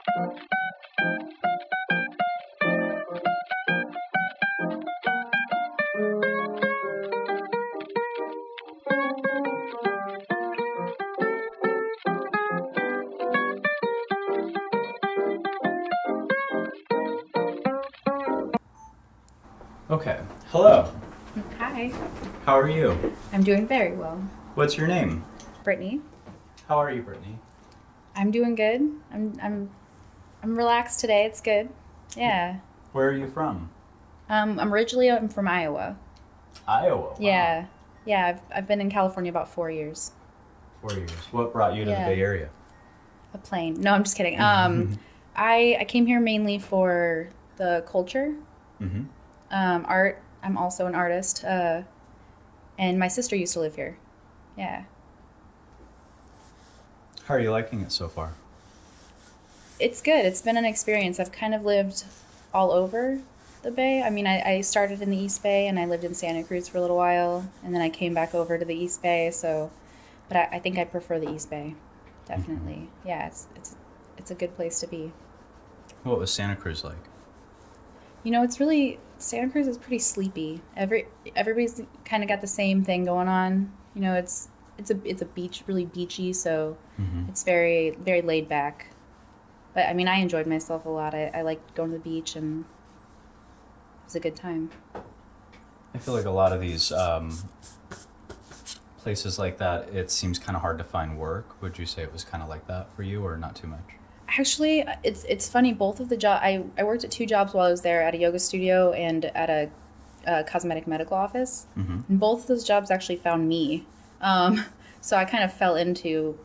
Okay. Hello. Hi. How are you? I'm doing very well. What's your name? Brittany. How are you, Brittany? I'm doing good. I'm relaxed today. It's good. Yeah. Where are you from? I'm from Iowa. Iowa. Wow. Yeah. Yeah, I've been in California about 4 years. 4 years. What brought you to the Yeah. Bay Area? A plane. No, I'm just kidding. I came here mainly for the culture, Mm-hmm. art. I'm also an artist. And my sister used to live here. Yeah. How are you liking it so far? It's good. It's been an experience. I've kind of lived all over the Bay. I mean, I started in the East Bay and I lived in Santa Cruz for a little while, and then I came back over to the East Bay. So, but I think I prefer the East Bay, definitely. Yeah, it's a good place to be. What was Santa Cruz like? You know, Santa Cruz is pretty sleepy. Everybody's kind of got the same thing going on. You know, it's a beach, really beachy, so it's very very laid back. But I mean, I enjoyed myself a lot. I liked going to the beach, and it was a good time. I feel like a lot of these places like that, it seems kind of hard to find work. Would you say it was kind of like that for you, or not too much? Actually, it's funny. Both of the job I worked at 2 jobs while I was there, at a yoga studio and at a cosmetic medical office. Mm-hmm. And both of those jobs actually found me. So I kind of fell into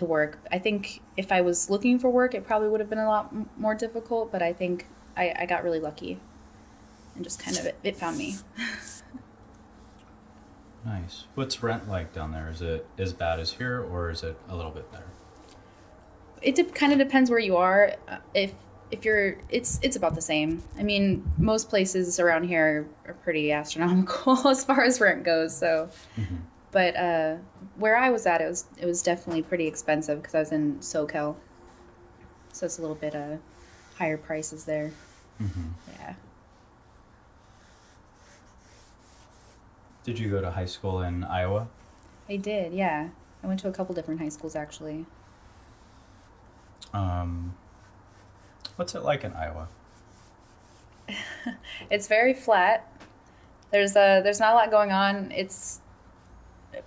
work. I think if I was looking for work, it probably would have been a lot more difficult. But I think I got really lucky, and just kind of it found me. Nice. What's rent like down there? Is it as bad as here, or is it a little bit better? It kind of depends where you are. If you're, it's about the same. I mean, most places around here are pretty astronomical as far as rent goes. So, but where I was at, it was definitely pretty expensive because I was in SoCal, so it's a little bit higher prices there. Yeah. Did you go to high school in Iowa? I did. Yeah, I went to a couple different high schools actually. What's it like in Iowa? It's very flat. There's not a lot going on. It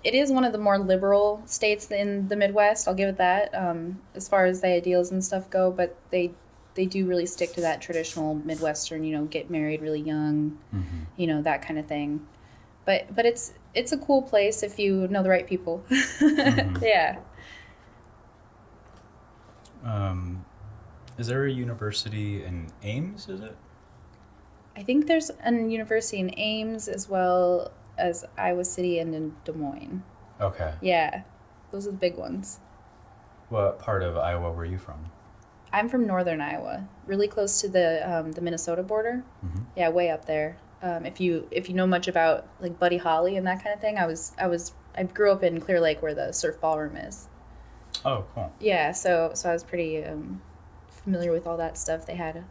is one of the more liberal states in the Midwest. I'll give it that. As far as the ideals and stuff go, but they do really stick to that traditional Midwestern. You know, get married really young. You know, that kind of thing. But it's a cool place if you know the right people. Yeah. Is there a university in Ames, is it? I think there's a university in Ames as well as Iowa City and in Des Moines. Okay. Yeah, those are the big ones. What part of Iowa were you from? I'm from northern Iowa, really close to the Minnesota border. Yeah, way up there. If you know much about like Buddy Holly and that kind of thing, I grew up in Clear Lake where the surf ballroom is. Oh, cool. Yeah, so I was pretty familiar with all that stuff. They had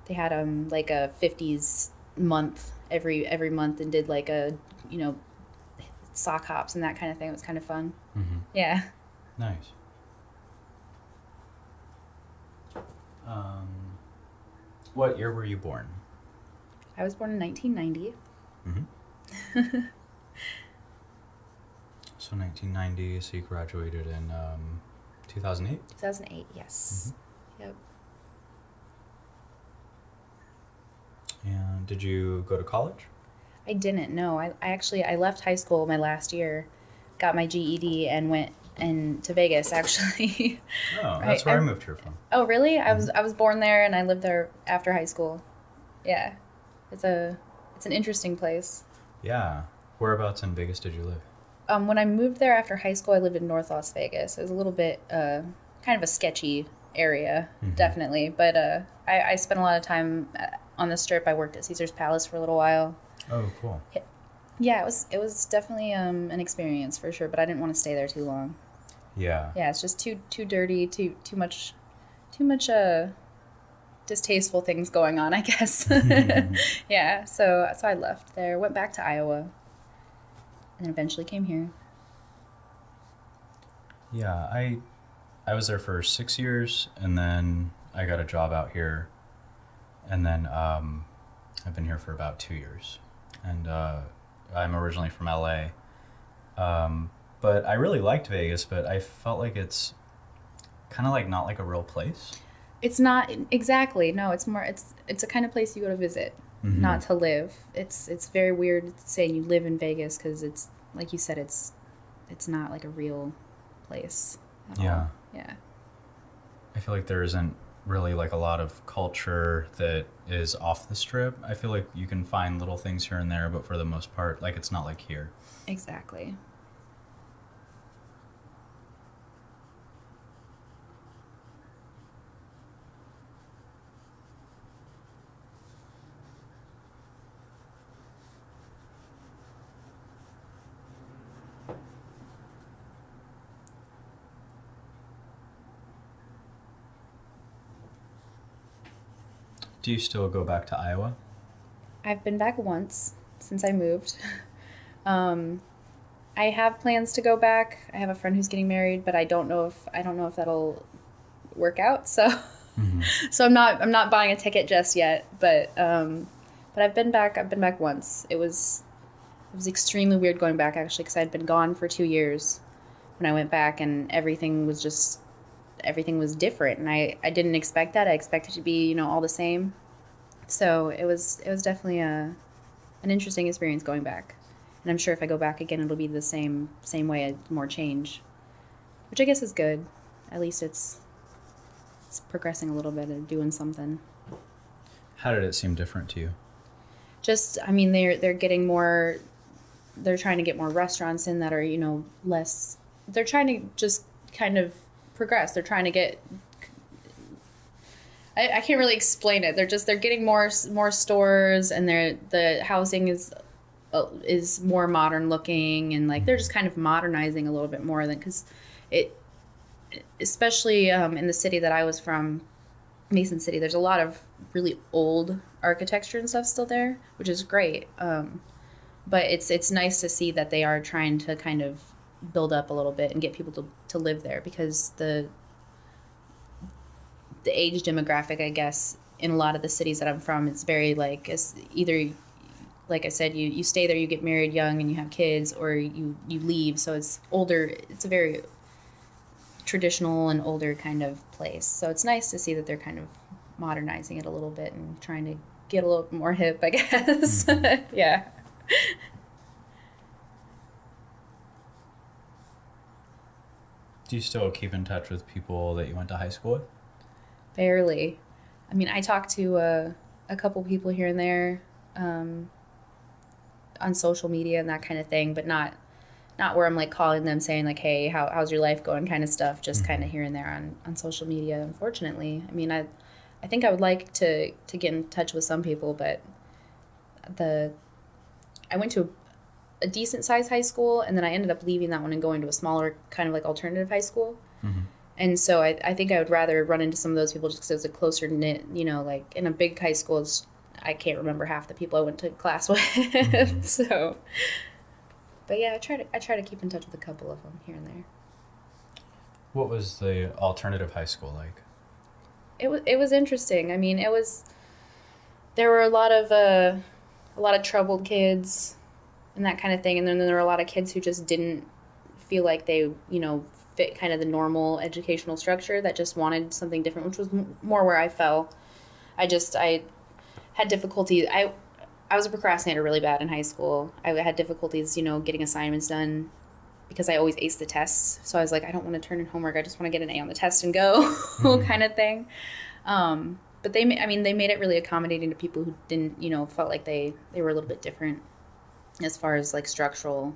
like a 50s month every month, and did like a, you know, sock hops and that kind of thing. It was kind of fun. Yeah. Nice. What year were you born? I was born in 1990. So 1990, so you graduated in 2008? 2008, yes. Yep. And did you go to college? I didn't, no. I left high school my last year, got my GED, and went to Vegas, actually. Oh, that's where I moved here from. Oh, really? I was born there, and I lived there after high school. Yeah. It's an interesting place. Yeah. Whereabouts in Vegas did you live? When I moved there after high school, I lived in North Las Vegas. It was a little bit kind of a sketchy area, definitely. But I spent a lot of time on the Strip. I worked at Caesar's Palace for a little while. Oh, cool. Yeah, it was definitely an experience for sure. But I didn't want to stay there too long. Yeah. Yeah, it's just too dirty, too much too much distasteful things going on, I guess. Yeah, so I left there, went back to Iowa, and eventually came here. Yeah, I was there for 6 years, and then I got a job out here, and then I've been here for about 2 years, and I'm originally from LA, but I really liked Vegas, but I felt like it's kind of like not like a real place. It's not exactly. No, it's more. It's a kind of place you go to visit, not to live. It's very weird saying you live in Vegas because it's like you said. It's not like a real place. At all. Yeah. I feel like there isn't really like a lot of culture that is off the strip. I feel like you can find little things here and there, but for the most part, like it's not like here. Exactly. Do you still go back to Iowa? I've been back once since I moved. I have plans to go back. I have a friend who's getting married, but I don't know if that'll work out. So so I'm not buying a ticket just yet, but I've been back. I've been back once. It was extremely weird going back actually because I'd been gone for 2 years when I went back, and everything was different, and I didn't expect that. I expected it to be all the same. So it was definitely an interesting experience going back, and I'm sure if I go back again, it'll be the same way, more change, which I guess is good. At least it's progressing a little bit and doing something. How did it seem different to you? Just, I mean, they're getting more. They're trying to get more restaurants in that are less. They're trying to just kind of progress. They're trying to get. I can't really explain it. They're getting more stores, and the housing is more modern looking, and like they're just kind of modernizing a little bit more than because it, especially in the city that I was from, Mason City. There's a lot of really old architecture and stuff still there, which is great. But it's nice to see that they are trying to kind of build up a little bit and get people to live there because the age demographic, I guess, in a lot of the cities that I'm from, it's very like it's either, like I said, you stay there, you get married young and you have kids, or you leave. So it's older. It's a very traditional and older kind of place. So it's nice to see that they're kind of modernizing it a little bit and trying to get a little more hip, I guess. Yeah. Do you still keep in touch with people that you went to high school with? Barely. I mean, I talk to a couple people here and there on social media and that kind of thing, but not where I'm like calling them saying like, hey, how's your life going kind of stuff, just kind of here and there on social media, unfortunately. I mean, I think I would like to get in touch with some people, but I went to a decent sized high school, and then I ended up leaving that one and going to a smaller kind of like alternative high school. And so I think I would rather run into some of those people just because it was a closer knit, like in a big high school, I can't remember half the people I went to class with. So, but yeah, I try to keep in touch with a couple of them here and there. What was the alternative high school like? It was interesting. I mean, there were a lot of troubled kids and that kind of thing, and then there were a lot of kids who just didn't feel like they fit kind of the normal educational structure, that just wanted something different, which was more where I fell. I had difficulty. I was a procrastinator really bad in high school. I had difficulties, getting assignments done because I always aced the tests. So I was like, I don't want to turn in homework. I just want to get an A on the test and go kind of thing. But they made it really accommodating to people who didn't, felt like they were a little bit different as far as like structural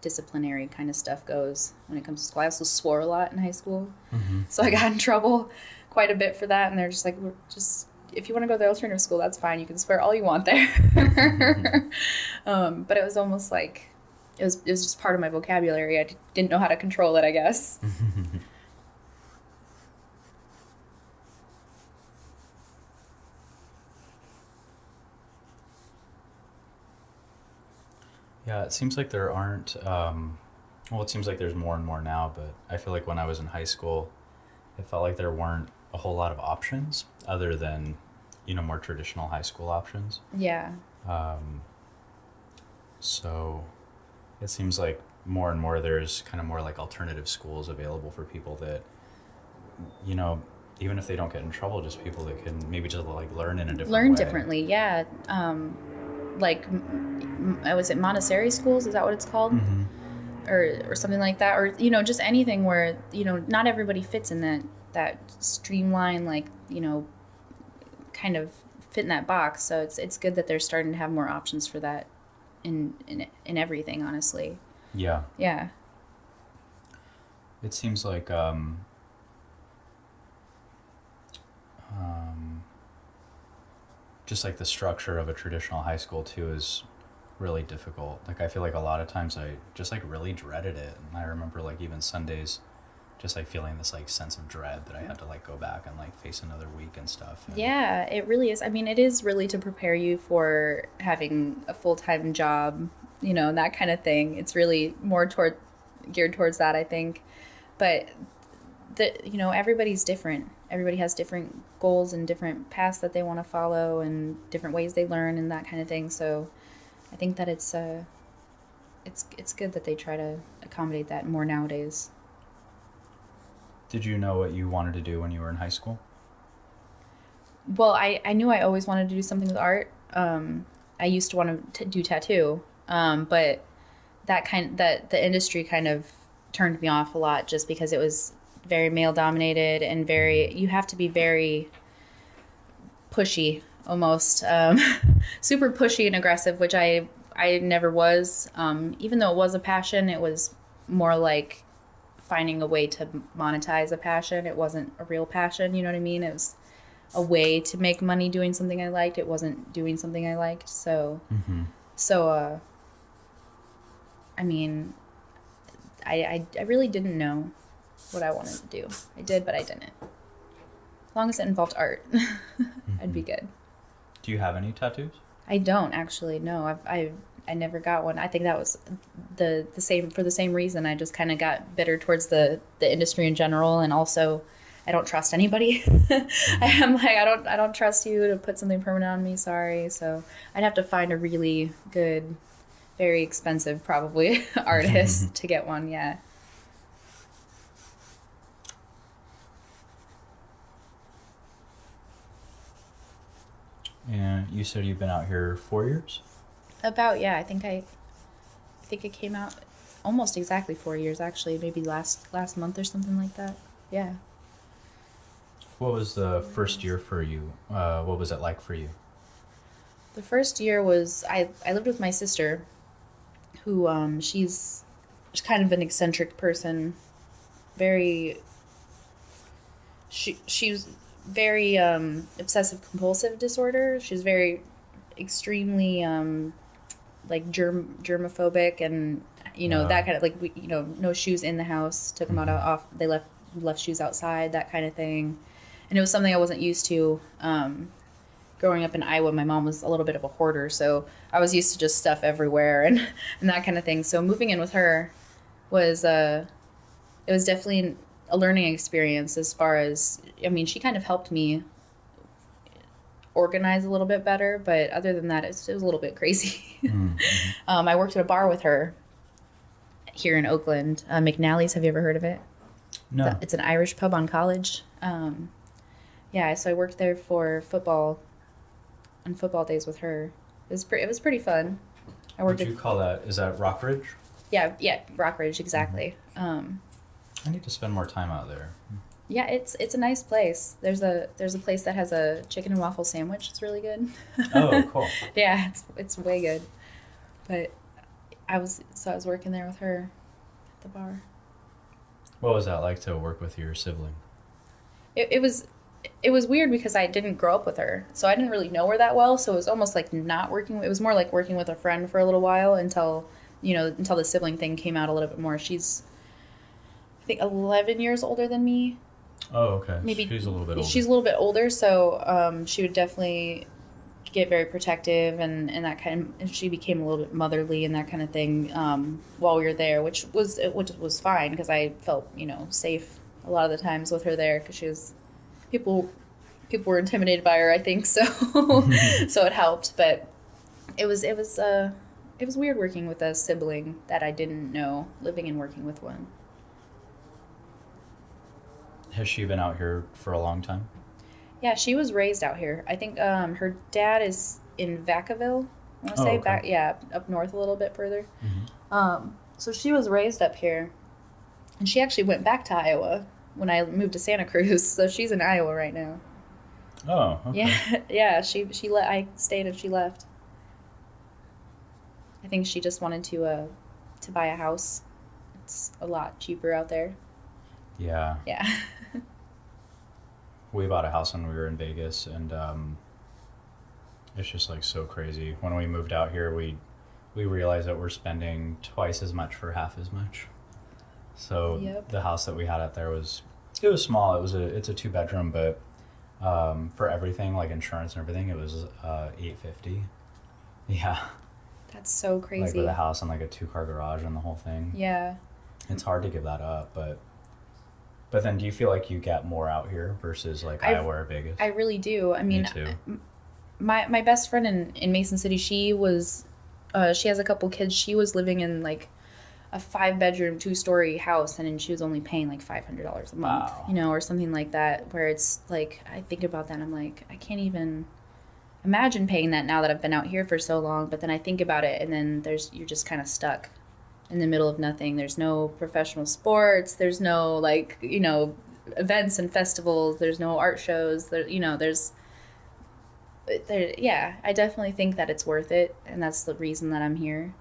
disciplinary kind of stuff goes when it comes to school. I also swore a lot in high school, so I got in trouble quite a bit for that, and they're just like, if you want to go to the alternative school, that's fine, you can swear all you want there. But it was almost like it was just part of my vocabulary. I didn't know how to control it, I guess. Yeah, it seems like there aren't. Well, it seems like there's more and more now, but I feel like when I was in high school, it felt like there weren't a whole lot of options other than, more traditional high school options. Yeah. Um, so it seems like more and more there's kind of more like alternative schools available for people that, you know, even if they don't get in trouble, just people that can maybe just like learn in a different Learn way. differently, yeah. Like, was it Montessori schools? Is that what it's called? Mm-hmm. Or something like that, or just anything where not everybody fits in that streamline, like, kind of fit in that box. So it's good that they're starting to have more options for that in everything, honestly. Yeah. Yeah. It seems like just like the structure of a traditional high school too is really difficult. Like I feel like a lot of times I just like really dreaded it, and I remember like even Sundays just like feeling this like sense of dread that I had to like go back and like face another week and stuff. And Yeah, it really is. I mean, it is really to prepare you for having a full-time job, that kind of thing. It's really more geared towards that, I think. But everybody's different. Everybody has different goals and different paths that they want to follow and different ways they learn and that kind of thing. So I think that it's good that they try to accommodate that more nowadays. Did you know what you wanted to do when you were in high school? Well, I knew I always wanted to do something with art. I used to want to do tattoo, but that the industry kind of turned me off a lot just because it was very male dominated and you have to be very pushy almost, super pushy and aggressive, which I never was. Even though it was a passion, it was more like finding a way to monetize a passion. It wasn't a real passion, you know what I mean? It was a way to make money doing something I liked. It wasn't doing something I liked. So, Mm-hmm. I mean, I really didn't know what I wanted to do. I did, but I didn't. As long as it involved art, I'd be good. Do you have any tattoos? I don't actually. No, I never got one. I think that was the same for the same reason. I just kind of got bitter towards the industry in general, and also I don't trust anybody. I'm like, I don't trust you to put something permanent on me. Sorry. So I'd have to find a really good, very expensive probably artist to get one. Yeah. And you said you've been out here 4 years? About, yeah. I think it came out almost exactly 4 years actually. Maybe last month or something like that. Yeah. What was the first year for you? What was it like for you? The first year was I lived with my sister, who she's kind of an eccentric person, very. She was very obsessive compulsive disorder. She's very extremely like germophobic, and that kind of like no shoes in the house. Took them out off. They left shoes outside, that kind of thing, and it was something I wasn't used to. Growing up in Iowa, my mom was a little bit of a hoarder, so I was used to just stuff everywhere and that kind of thing. So moving in with her was it was definitely a learning experience. As far as, I mean, she kind of helped me organize a little bit better, but other than that, it was a little bit crazy. Mm-hmm. I worked at a bar with her here in Oakland, McNally's. Have you ever heard of it? No. It's an Irish pub on College. Yeah, so I worked there for football days with her. It was pretty fun. What would you call that? Is that Rockridge? Yeah, Rockridge, exactly. I need to spend more time out there. Yeah, it's a nice place. There's a place that has a chicken and waffle sandwich. It's really good. Oh, cool. Yeah, it's way good. But I was working there with her at the bar. What was that like to work with your sibling? It was weird because I didn't grow up with her, so I didn't really know her that well. So it was almost like not working. It was more like working with a friend for a little while until the sibling thing came out a little bit more. She's, I think, 11 years older than me. Oh, okay. Maybe she's a little bit older. She's a little bit older, so she would definitely get very protective and that and she became a little bit motherly and that kind of thing while we were there, which was fine because I felt safe a lot of the times with her there because she was people were intimidated by her, I think, so so it helped. But it was weird working with a sibling that I didn't know, living and working with one. Has she been out here for a long time? Yeah, she was raised out here. I think her dad is in Vacaville. I want to say okay. up north a little bit further. Mm-hmm. So she was raised up here, and she actually went back to Iowa when I moved to Santa Cruz. So she's in Iowa right now. Oh, okay. Yeah. I stayed and she left. I think she just wanted to buy a house. It's a lot cheaper out there. Yeah. Yeah. We bought a house when we were in Vegas, and it's just like so crazy. When we moved out here, we realized that we're spending twice as much for half as much. So Yep. the house that we had out there was small. It's a 2-bedroom, but for everything like insurance and everything, it was $850. Yeah. That's so Like crazy. with a house and like a 2-car garage and the whole thing. Yeah. It's hard to give that up, but then do you feel like you get more out here versus like Iowa or Vegas? I really do. I mean, Me too. My best friend in Mason City, she has a couple kids. She was living in like a 5-bedroom, 2-story house, and then she was only paying like $500 a month, Wow. or something like that. Where it's like I think about that, and I'm like, I can't even imagine paying that now that I've been out here for so long. But then I think about it, and then you're just kind of stuck in the middle of nothing. There's no professional sports. There's no events and festivals. There's no art shows. Yeah, I definitely think that it's worth it, and that's the reason that I'm here.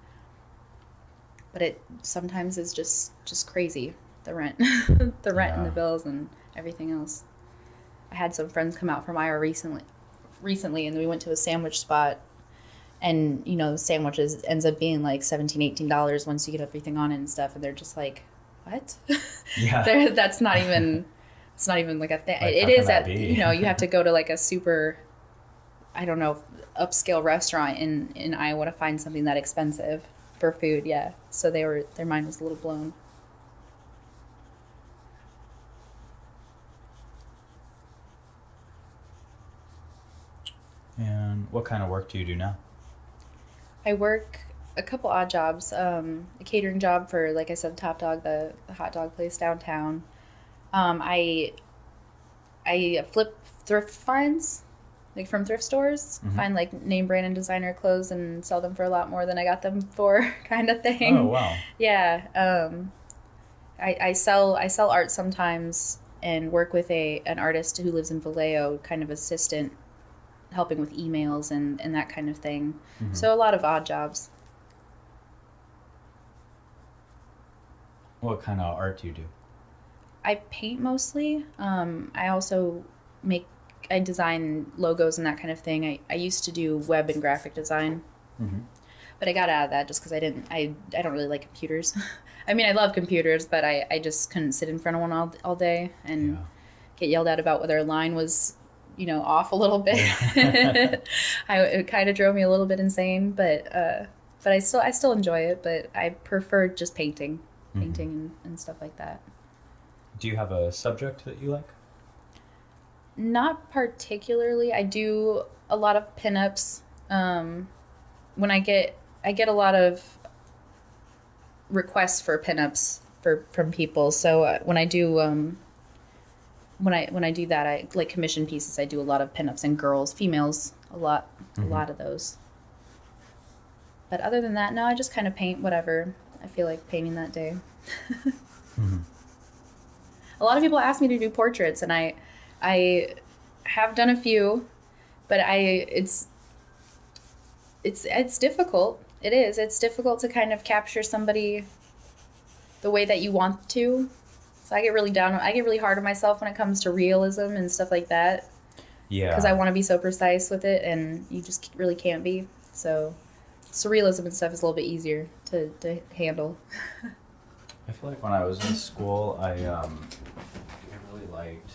But it sometimes is just crazy, the rent, the rent and the Yeah. bills and everything else. I had some friends come out from Iowa recently, and we went to a sandwich spot, and the sandwiches ends up being like $17-$18 once you get everything on it and stuff, and they're just like, what? Yeah. That's not even it's not even like a thing. Like, It how can is that at be? you have to go to like a super, I don't know, upscale restaurant in Iowa to find something that expensive for food. Yeah, so their mind was a little blown. And what kind of work do you do now? I work a couple odd jobs. A catering job for, like I said, Top Dog, the hot dog place downtown. I flip thrift finds, like from thrift stores. Mm-hmm. Find like name brand and designer clothes and sell them for a lot more than I got them for, kind of thing. Oh, wow. Yeah. I sell art sometimes and work with an artist who lives in Vallejo, kind of assistant, helping with emails and that kind of thing. Mm-hmm. So a lot of odd jobs. What kind of art do you do? I paint mostly. I also I design logos and that kind of thing. I used to do web and graphic design, Mm-hmm. but I got out of that just because I don't really like computers. I mean, I love computers, but I just couldn't sit in front of one all day and Yeah. get yelled at about whether a line was, off a little bit. It kind of drove me a little bit insane, but I still enjoy it. But I prefer just painting and stuff like that. Do you have a subject that you like? Not particularly. I do a lot of pinups. When I get a lot of requests for pinups from people. So when I do when I do that, I like commission pieces. I do a lot of pinups and females, a lot of those. But other than that, no, I just kind of paint whatever I feel like painting that day. Mm-hmm. A lot of people ask me to do portraits, and I have done a few, but it's difficult. It is. It's difficult to kind of capture somebody the way that you want to. So I get really hard on myself when it comes to realism and stuff like that. Yeah. Because I want to be so precise with it, and you just really can't be. So surrealism and stuff is a little bit easier to handle. I feel like when I was in school, I really liked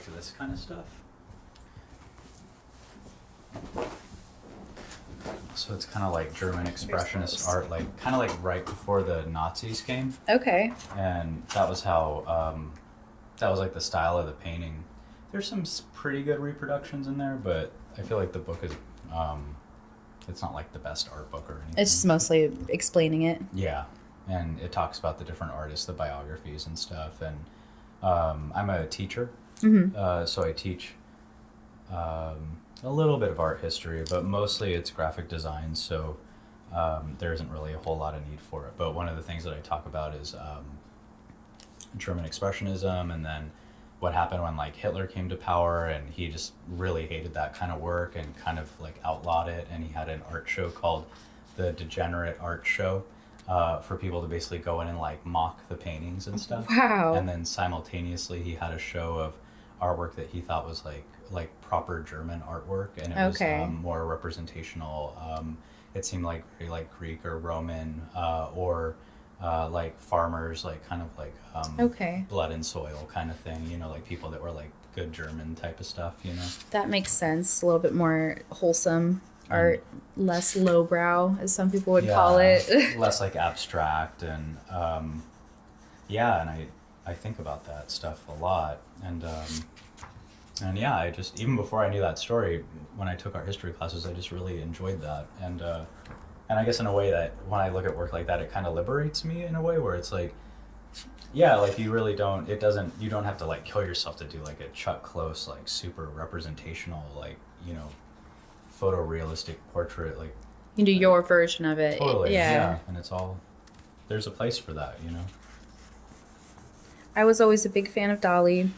like this kind of stuff. So it's kind of like German expressionist art, like kind of like right before the Nazis came. Okay. And that was how, that was like the style of the painting. There's some pretty good reproductions in there, but I feel like the book is, it's not like the best art book or anything. It's just mostly explaining it. Yeah. And it talks about the different artists, the biographies and stuff. And I'm a teacher, so I teach a little bit of art history, but mostly it's graphic design, so there isn't really a whole lot of need for it. But one of the things that I talk about is German expressionism, and then what happened when like Hitler came to power, and he just really hated that kind of work and kind of like outlawed it, and he had an art show called the Degenerate Art Show for people to basically go in and like mock the paintings and stuff. Wow. And then simultaneously he had a show of artwork that he thought was like proper German artwork, and it was more representational. It seemed like very like Greek or Roman, or like farmers, like kind of like blood and soil kind of thing, you know, like people that were like good German type of stuff, you know. That makes sense. A little bit more wholesome art, less lowbrow, as some people would call it. Less like abstract, and yeah, and I think about that stuff a lot, and yeah, I just, even before I knew that story, when I took art history classes, I just really enjoyed that, and I guess in a way that when I look at work like that, it kind of liberates me in a way where it's like, yeah, like you really don't, you don't have to like kill yourself to do like a Chuck Close, like super representational, like, you know, photorealistic portrait, like you can do your version of it. Totally, yeah, and it's all, there's a place for that, you know. I was always a big fan of Dali.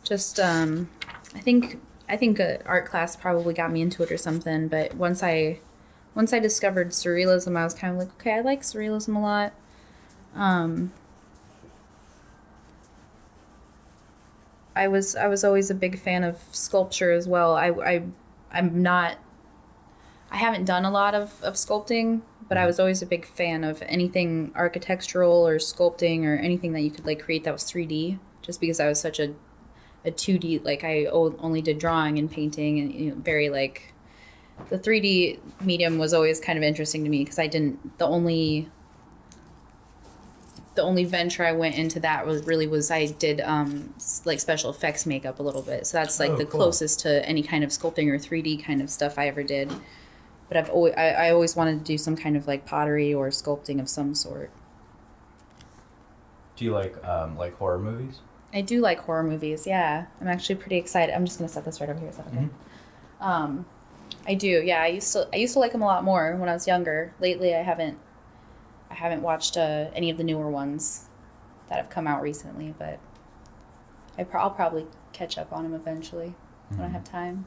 Just, I think art class probably got me into it or something. But once I discovered surrealism, I was kind of like, okay, I like surrealism a lot. I was always a big fan of sculpture as well. I haven't done a lot of sculpting, but I was always a big fan of anything architectural or sculpting or anything that you could like create that was 3D, just because I was such a 2D, like I only did drawing and painting, and you know, very like the 3D medium was always kind of interesting to me, because the only venture I went into that was I did like special effects makeup a little bit, so that's like the closest to any kind of sculpting or 3D kind of stuff I ever did. But I always wanted to do some kind of like pottery or sculpting of some sort. Do you like horror movies? I do like horror movies, yeah. I'm actually pretty excited. I'm just going to set this right over here. Is that okay? Mm-hmm. I do, yeah. I used to like them a lot more when I was younger. Lately, I haven't watched any of the newer ones that have come out recently, but I'll probably catch up on them eventually when I have time.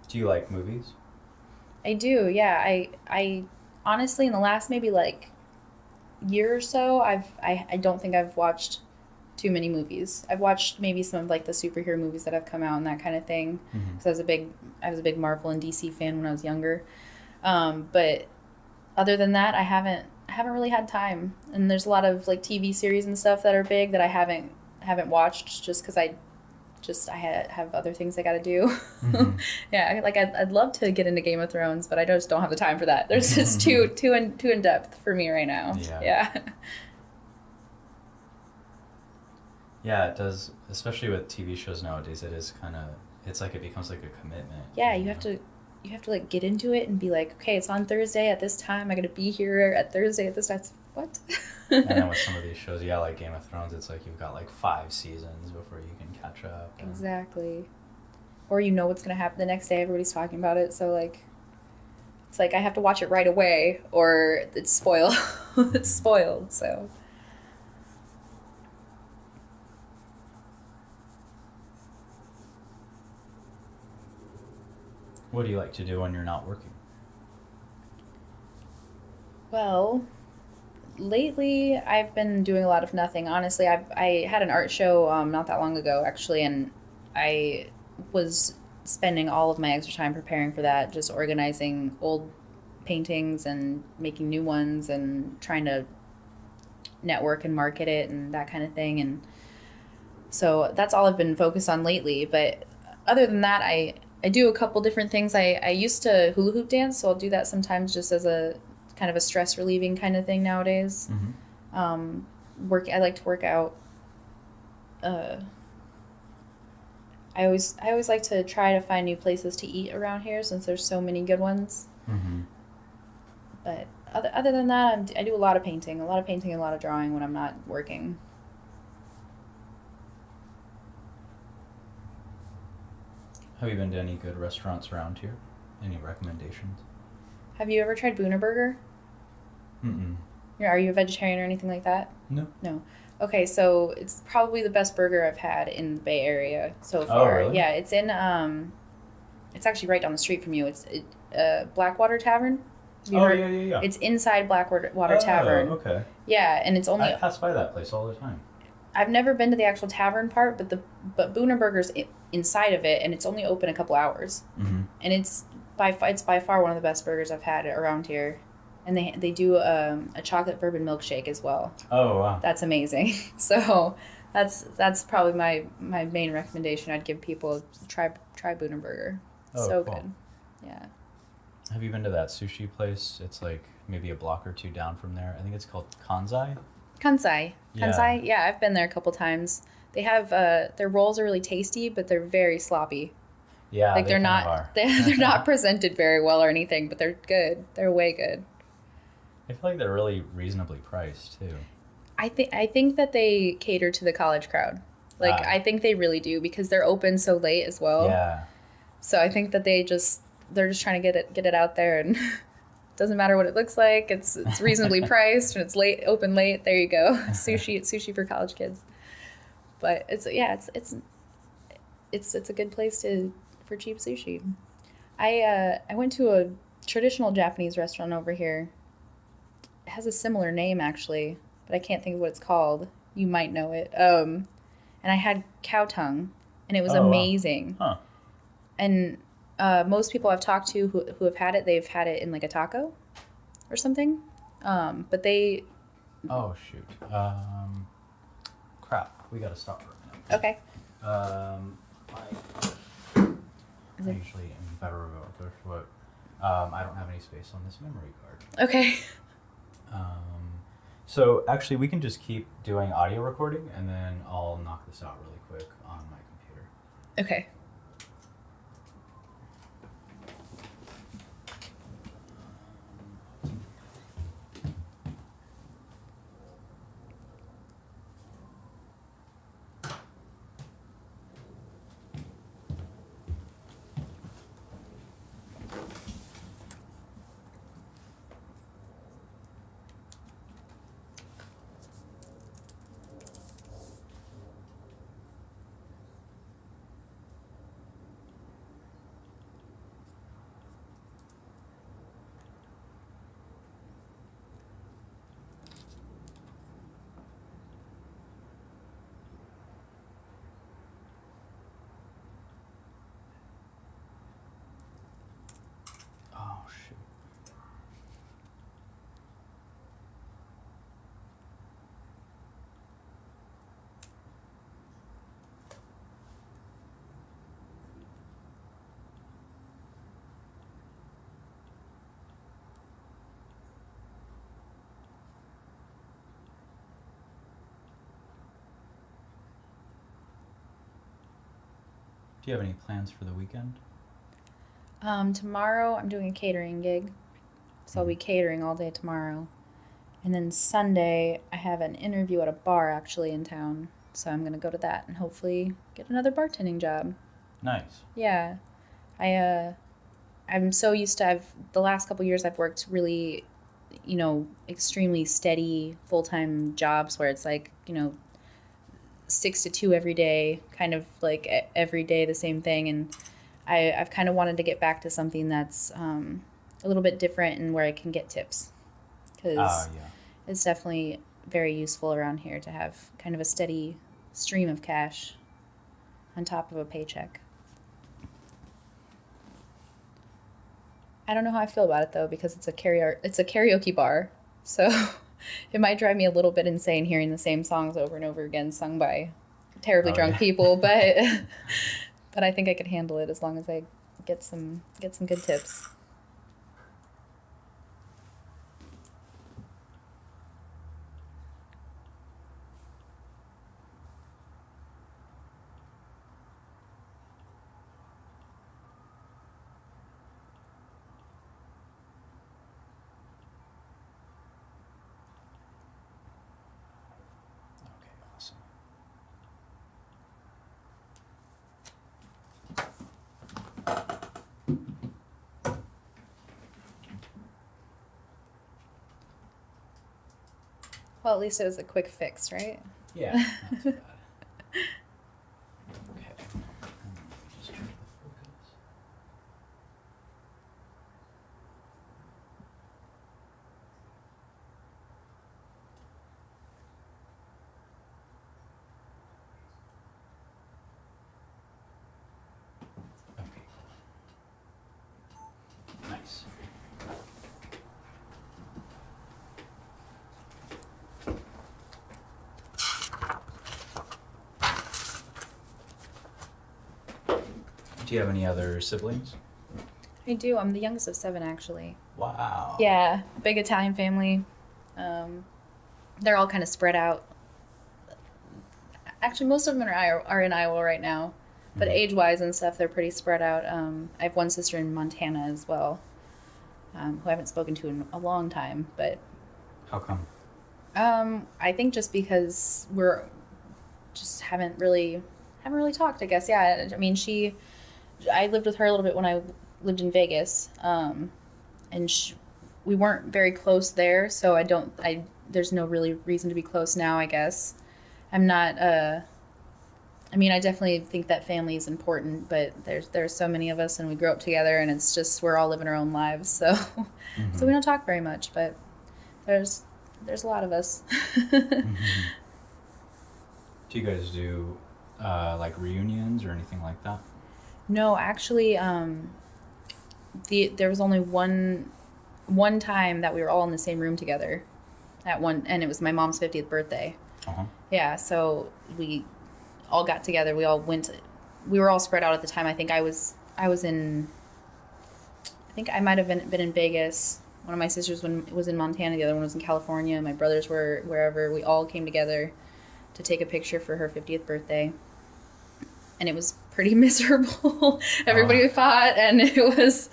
Do you like movies? I do, yeah. I honestly, in the last maybe like year or so, I don't think I've watched too many movies. I've watched maybe some of like the superhero movies that have come out and that kind of thing, because I was a big Marvel and DC fan when I was younger. But other than that, I haven't really had time. And there's a lot of like TV series and stuff that are big that I haven't watched, just because I have other things I got to do. Yeah, like I'd love to get into Game of Thrones, but I just don't have the time for that. There's just too in depth for me right now. Yeah. Yeah, it does, especially with TV shows nowadays. It is kind of, it's like it becomes like a commitment. Yeah, you have to like get into it and be like, okay, it's on Thursday at this time. I got to be here at Thursday at this time. What? And then with some of these shows, yeah, like Game of Thrones, it's like you've got like 5 seasons before you can catch up. Exactly. Or you know what's going to happen the next day. Everybody's talking about it. So like, it's like I have to watch it right away or it's spoiled. It's spoiled, so. What do you like to do when you're not working? Well, lately I've been doing a lot of nothing. Honestly, I had an art show not that long ago, actually, and I was spending all of my extra time preparing for that, just organizing old paintings and making new ones and trying to network and market it and that kind of thing. And so that's all I've been focused on lately. But other than that, I do a couple different things. I used to hula hoop dance, so I'll do that sometimes just as a kind of a stress relieving kind of thing nowadays. I like to work out. I always like to try to find new places to eat around here since there's so many good ones. But other than that, I do a lot of painting, and a lot of drawing when I'm not working. Have you been to any good restaurants around here? Any recommendations? Have you ever tried Booner Burger? Mm-mm. Are you a vegetarian or anything like that? No. No. Okay, so it's probably the best burger I've had in the Bay Area so far. Oh, really? Yeah, it's in it's actually right down the street from you. It's Blackwater Tavern. Have you heard? Yeah. It's inside Blackwater Tavern. Okay. Yeah, and it's only. I pass by that place all the time. I've never been to the actual tavern part, but Booner Burger's inside of it, and it's only open a couple hours. And it's by far one of the best burgers I've had around here. And they do a chocolate bourbon milkshake as well. Oh, wow. That's amazing. So that's probably my main recommendation. I'd give people try Booner Burger. Oh, so cool. good. Yeah. Have you been to that sushi place? It's like maybe a block or two down from there. I think it's called Kansai. Kansai. Yeah. Kansai. Yeah, I've been there a couple times. They have their rolls are really tasty, but they're very sloppy. Yeah, Like they're not they're not presented very well or anything, but they're good. They're way good. I feel like they're really reasonably priced too. I think that they cater to the college crowd. Like I think they really do because they're open so late as well. Yeah. So I think that they're just trying to get it out there, and doesn't matter what it looks like. It's reasonably priced and it's open late. There you go. Sushi for college kids. But it's a good place for cheap sushi. I went to a traditional Japanese restaurant over here. It has a similar name actually, but I can't think of what it's called. You might know it. And I had cow tongue, and it was amazing. Wow. Huh. And most people I've talked to who have had it, they've had it in like a taco or something. But they. Oh shoot. Crap. We gotta stop for a minute. Okay. I usually am better about this, but I don't have any space on this memory card. Okay. So actually, we can just keep doing audio recording, and then I'll knock this out really quick on my computer. Okay. Oh shoot. Do you have any plans for the weekend? Tomorrow I'm doing a catering gig, so I'll be catering all day tomorrow. And then Sunday I have an interview at a bar actually in town, so I'm gonna go to that and hopefully get another bartending job. Nice. Yeah, I'm so used to the last couple years I've worked really, extremely steady full-time jobs where it's like 6 to 2 every day, kind of like every day the same thing, and I've kind of wanted to get back to something that's a little bit different and where I can get tips, because it's definitely very useful around here to have kind of a steady stream of cash on top of a paycheck. I don't know how I feel about it though, because it's a karaoke bar, so It might drive me a little bit insane hearing the same songs over and over again sung by terribly Oh, drunk yeah. people, but but I think I could handle it as long as I get some good tips. Okay, awesome. Well, at least it was a quick fix, right? Yeah, not too bad. Okay. Just check the focus. Okay, cool. Nice. Do you have any other siblings? I do. I'm the youngest of 7, actually. Wow. Yeah, big Italian family. They're all kind of spread out. Actually, most of them are in Iowa right now, but Mhm. age-wise and stuff, they're pretty spread out. I have one sister in Montana as well, who I haven't spoken to in a long time. But How come? I think just because we're just haven't really talked. I guess, yeah. I mean, I lived with her a little bit when I lived in Vegas, and we weren't very close there, so there's no really reason to be close now, I guess. I'm not, I mean, I definitely think that family is important, but there's so many of us, and we grew up together, and it's just, we're all living our own lives, so, Mhm. so we don't talk very much, but there's a lot of us. Mhm. Do you guys do like reunions or anything like that? No, actually, there was only one time that we were all in the same room together and it was my mom's 50th birthday. Uh-huh. Yeah, so we all got together. We were all spread out at the time. I think I might have been in Vegas. One of my sisters was in Montana, the other one was in California. My brothers were wherever. We all came together to take a picture for her 50th birthday. And it was pretty miserable. Everybody fought, and it was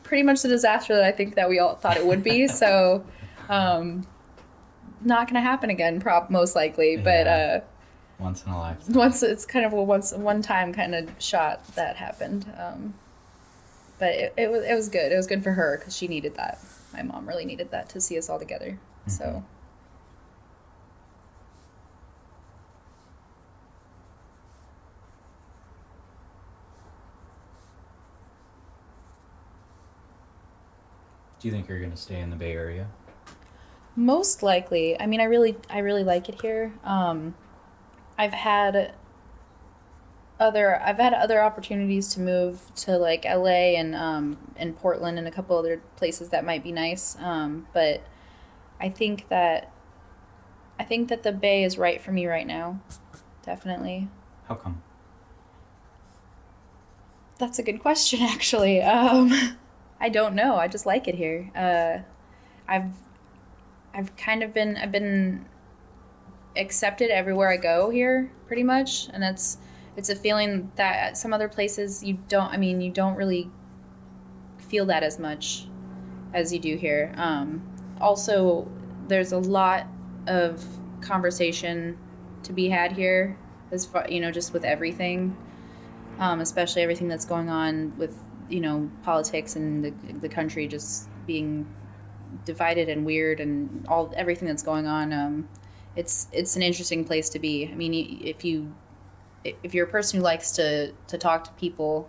pretty much the disaster that I think that we all thought it would be. So, not gonna happen again, most likely. But Yeah. Once in a lifetime. it's kind of a one time kind of shot that happened. But it was good. It was good for her because she needed that. My mom really needed that to see us all together. Mm-hmm. So. Do you think you're going to stay in the Bay Area? Most likely. I mean, I really like it here. I've had other opportunities to move to like LA and Portland and a couple other places that might be nice. But I think that the Bay is right for me right now. Definitely. How come? That's a good question, actually. I don't know. I just like it here. I've been accepted everywhere I go here, pretty much, and it's a feeling that at some other places you don't really feel that as much as you do here. Also, there's a lot of conversation to be had here, as far just with everything, especially everything that's going on with politics and the country just being divided and weird and everything that's going on. It's an interesting place to be. I mean, if you're a person who likes to talk to people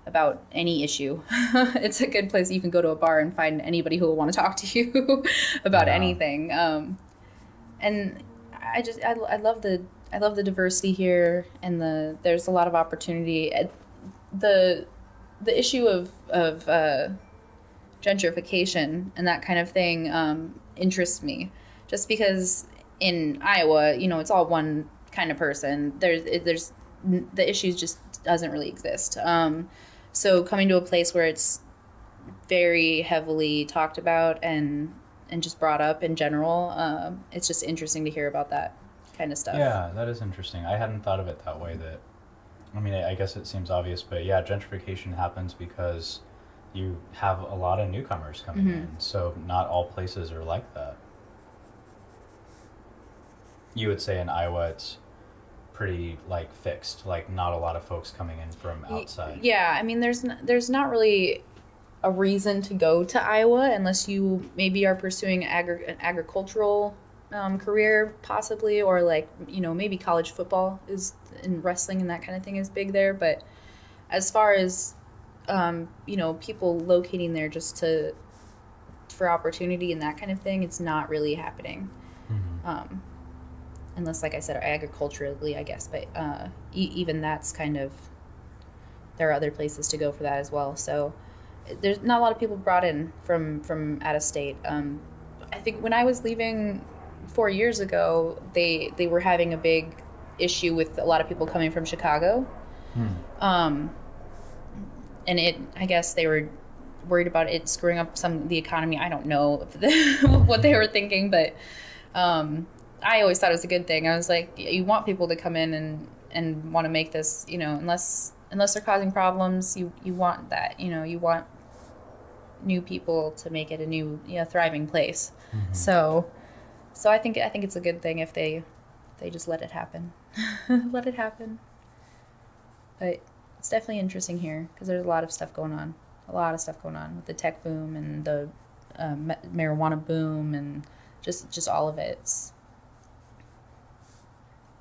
about any issue, it's a good place. You can go to a bar and find anybody who will want to talk to you about anything. And I love the diversity here, and there's a lot of opportunity. The issue of gentrification and that kind of thing interests me, just because in Iowa, it's all one kind of person. There's the issues just doesn't really exist. So coming to a place where it's very heavily talked about and just brought up in general, it's just interesting to hear about that kind of stuff. Yeah, that is interesting. I hadn't thought of it that way. I guess it seems obvious, but yeah, gentrification happens because you have a lot of newcomers coming in, so not all places are like that. You would say in Iowa it's pretty like fixed, like not a lot of folks coming in from outside. Yeah, I mean, there's not really a reason to go to Iowa unless you maybe are pursuing an agricultural career, possibly, or like maybe college football is in wrestling and that kind of thing is big there. But as far as people locating there just for opportunity and that kind of thing, it's not really happening. Unless, like I said, agriculturally, I guess. But even that's kind of, there are other places to go for that as well. So there's not a lot of people brought in from out of state. I think when I was leaving 4 years ago, they were having a big issue with a lot of people coming from Chicago. And I guess they were worried about it screwing up the economy. I don't know what they were thinking, but I always thought it was a good thing. I was like, you want people to come in and want to make this, unless they're causing problems, you want that, you want new people to make it a new, thriving place. So I think it's a good thing if they just let it happen. Let it happen. But it's definitely interesting here because there's a lot of stuff going on with the tech boom and the marijuana boom and just all of it. It's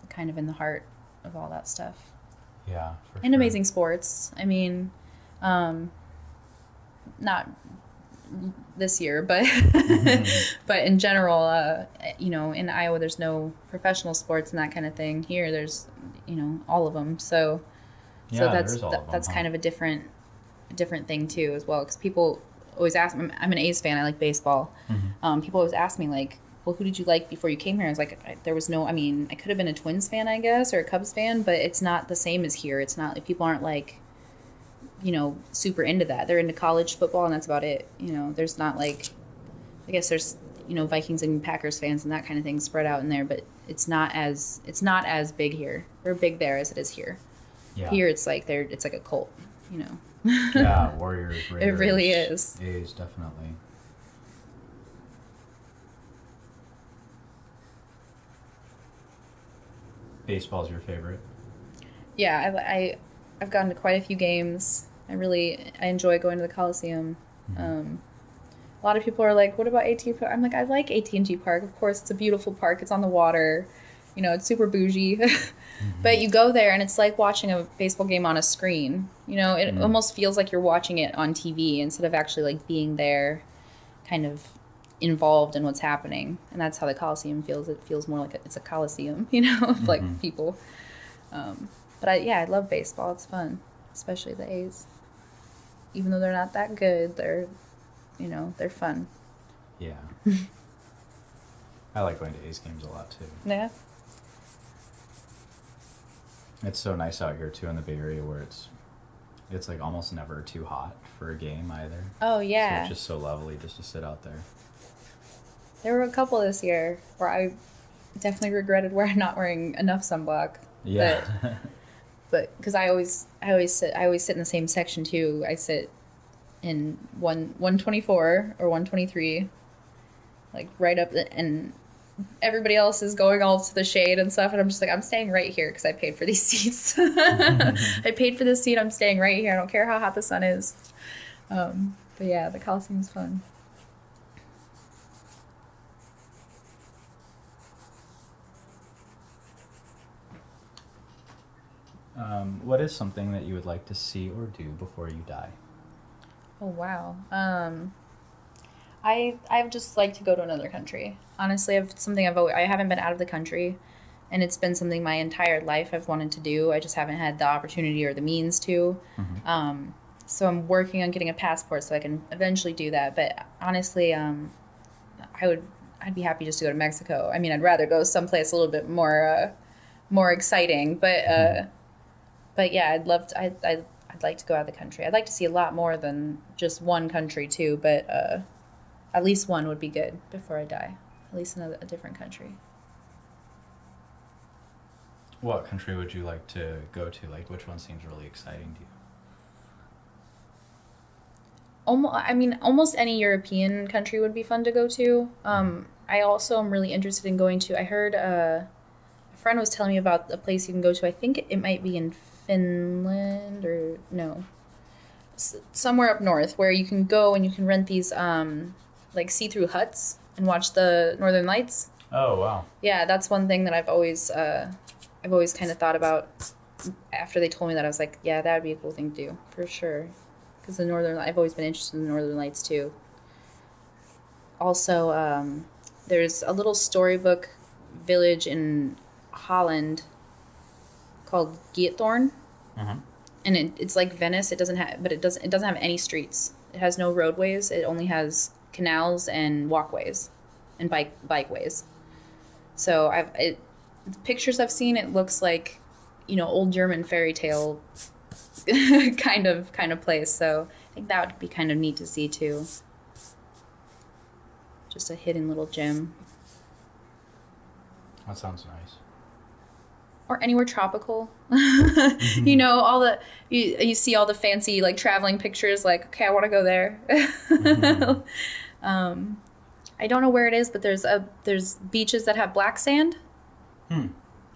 kind of in the heart of all that stuff. Yeah, for and sure. Amazing sports. I mean, not this year, but but in general, in Iowa, there's no professional sports and that kind of thing. Here, there's, all of them. So that's kind of a different thing too, as well. Because people always ask me, I'm an A's fan. I like baseball. People always ask me like, well, who did you like before you came here? I was like, there was no, I could have been a Twins fan, I guess, or a Cubs fan, but it's not the same as here. It's not like people aren't like, super into that. They're into college football and that's about it. There's not like, I guess there's, Vikings and Packers fans and that kind of thing spread out in there, but it's not as big here or big there as it is here. Yeah. Here it's like it's like a cult, Yeah, Warriors, Raiders. It really is. A's, definitely. Baseball's your favorite? Yeah, I've gone to quite a few games. I enjoy going to the Coliseum. A lot of people are like, what about AT&T Park? I'm like, I like AT&T Park. Of course, it's a beautiful park. It's on the water. It's super bougie. But you go there and it's like watching a baseball game on a screen. It almost feels like you're watching it on TV instead of actually like being there, kind of involved in what's happening. And that's how the Coliseum feels. It feels more like it's a Coliseum, of like people. But I love baseball. It's fun, especially the A's. Even though they're not that good, they're fun. Yeah. I like going to A's games a lot too. Yeah. It's so nice out here too in the Bay Area where it's like almost never too hot for a game either. Oh yeah. So it's just so lovely just to sit out there. There were a couple this year where I definitely regretted not wearing enough sunblock. Yeah. But because I always sit in the same section too. I sit in 124 or 123, like right up and everybody else is going all to the shade and stuff, and I'm just like, I'm staying right here because I paid for these seats. I paid for this seat. I'm staying right here. I don't care how hot the sun is. But yeah, the Coliseum's fun. What is something that you would like to see or do before you die? Oh wow. I've just like to go to another country. Honestly, I haven't been out of the country, and it's been something my entire life I've wanted to do. I just haven't had the opportunity or the means to. So I'm working on getting a passport so I can eventually do that. But honestly, I I'd be happy just to go to Mexico. I mean, I'd rather go someplace a little bit more exciting, but yeah, I'd like to go out of the country. I'd like to see a lot more than just one country too, but at least one would be good before I die. At least a different country. What country would you like to go to? Like, which one seems really exciting to you? Almost any European country would be fun to go to. I also am really interested in going to. I heard a friend was telling me about a place you can go to. I think it might be in Finland or no, somewhere up north where you can go and you can rent these like see-through huts and watch the Northern Lights. Oh wow! Yeah, that's one thing that I've always kind of thought about. After they told me that, I was like, yeah, that would be a cool thing to do for sure. Because I've always been interested in the Northern Lights too. Also, there's a little storybook village in Holland called Geethorn, and it's like Venice. It doesn't have any streets. It has no roadways. It only has canals and walkways, and bikeways. So pictures I've seen, it looks like, old German fairy tale kind of place. So I think that would be kind of neat to see too. Just a hidden little gem. That sounds nice. Or anywhere tropical. All the you see all the fancy like traveling pictures, like, okay, I want to go there. I don't know where it is, but there's beaches that have black sand.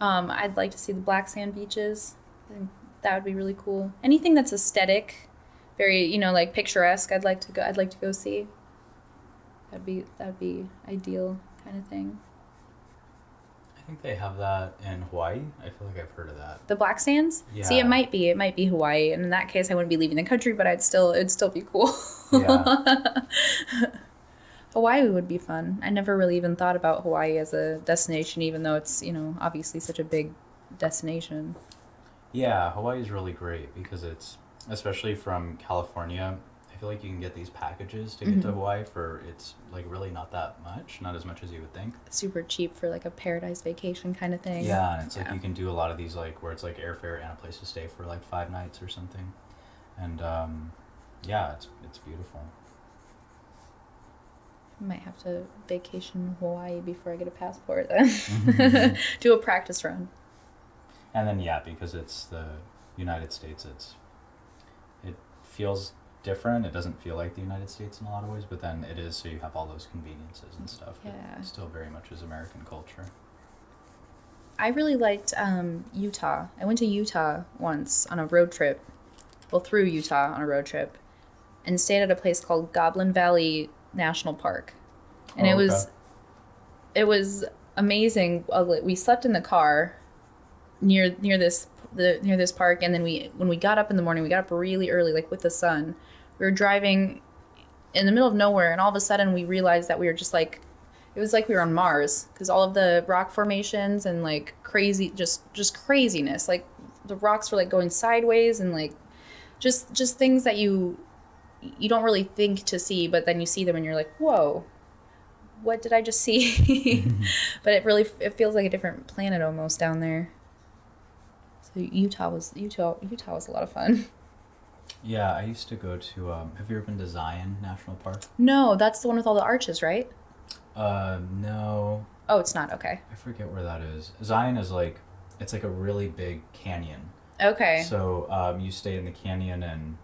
I'd like to see the black sand beaches. I think that would be really cool. Anything that's aesthetic, very, like picturesque, I'd like to go see. That'd be ideal kind of thing. I think they have that in Hawaii. I feel like I've heard of that. The black sands? Yeah. See, it might be Hawaii, and in that case I wouldn't be leaving the country, but it'd still be cool. Yeah. Hawaii would be fun. I never really even thought about Hawaii as a destination, even though it's, obviously such a big destination. Yeah, Hawaii is really great because it's, especially from California, I feel like you can get these packages to get to Hawaii for, it's like really not that much, not as much as you would think. Super cheap for like a paradise vacation kind of thing. Yeah, and it's like you can do a lot of these like where it's like airfare and a place to stay for like 5 nights or something. And yeah, it's beautiful. I might have to vacation Hawaii before I get a passport then. Do a practice run. And then yeah, because it's the United States, it feels different. It doesn't feel like the United States in a lot of ways, but then it is, so you have all those conveniences and stuff. Yeah. It still very much is American culture. I really liked Utah. I went to Utah once on a road trip. Well, through Utah on a road trip. And stayed at a place called Goblin Valley National Park. And it was amazing. We slept in the car near this park, and then when we got up in the morning, we got up really early, like with the sun. We were driving in the middle of nowhere, and all of a sudden we realized that we were just like, it was like we were on Mars, because all of the rock formations and like crazy, just craziness, like the rocks were like going sideways, and like just things that you don't really think to see, but then you see them and you're like, whoa, what did I just see? But it feels like a different planet almost down there. So Utah was a lot of fun. Yeah, I used to go to, have you ever been to Zion National Park? No, that's the one with all the arches, right? No. Oh, it's not, okay. I forget where that is. Zion is like, it's like a really big canyon. Okay. So you stay in the canyon, and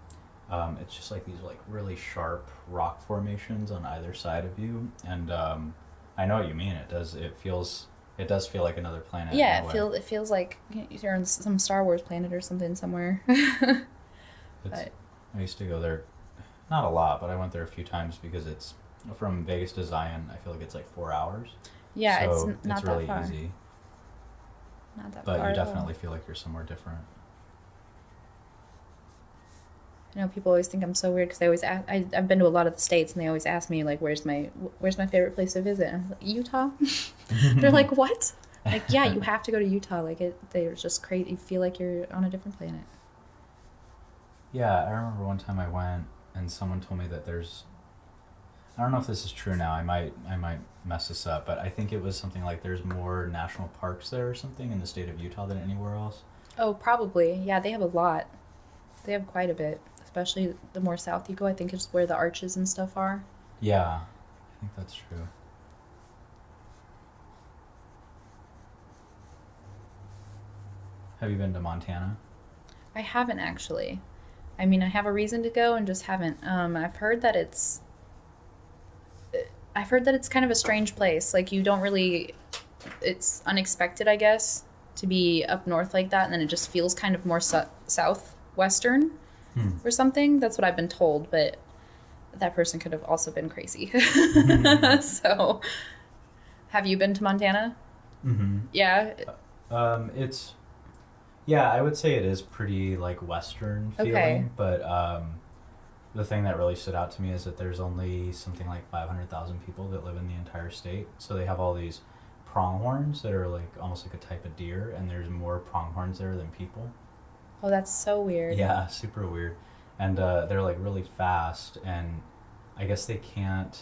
it's just like these like really sharp rock formations on either side of you. And I know what you mean. It does feel like another planet. Yeah, it feels like you're on some Star Wars planet or something somewhere. I used to go there, not a lot, but I went there a few times because it's from Vegas to Zion. I feel like it's like 4 hours. Yeah, so it's not it's really that far. easy. Not that far. But you definitely feel like you're somewhere different. I know people always think I'm so weird because they always ask. I've been to a lot of the states, and they always ask me like, "Where's my favorite place to visit?" And I'm like, Utah. They're like, "What?" Like, yeah, you have to go to Utah. Like they're just crazy. You feel like you're on a different planet. Yeah, I remember one time I went and someone told me that I don't know if this is true now. I might mess this up, but I think it was something like there's more national parks there or something in the state of Utah than anywhere else. Oh, probably. Yeah, they have a lot. They have quite a bit, especially the more south you go. I think it's where the arches and stuff are. Yeah, I think that's true. Have you been to Montana? I haven't actually. I mean, I have a reason to go and just haven't. I've heard that it's kind of a strange place. Like you don't really, it's unexpected, I guess, to be up north like that, and then it just feels kind of more southwestern or something. That's what I've been told, but that person could have also been crazy. So, have you been to Montana? Mm-hmm. Yeah. It's yeah, I would say it is pretty like Western feeling, Okay. but the thing that really stood out to me is that there's only something like 500,000 people that live in the entire state. So they have all these pronghorns that are like almost like a type of deer, and there's more pronghorns there than people. Oh, that's so weird. Yeah, super weird. And they're like really fast, and I guess they can't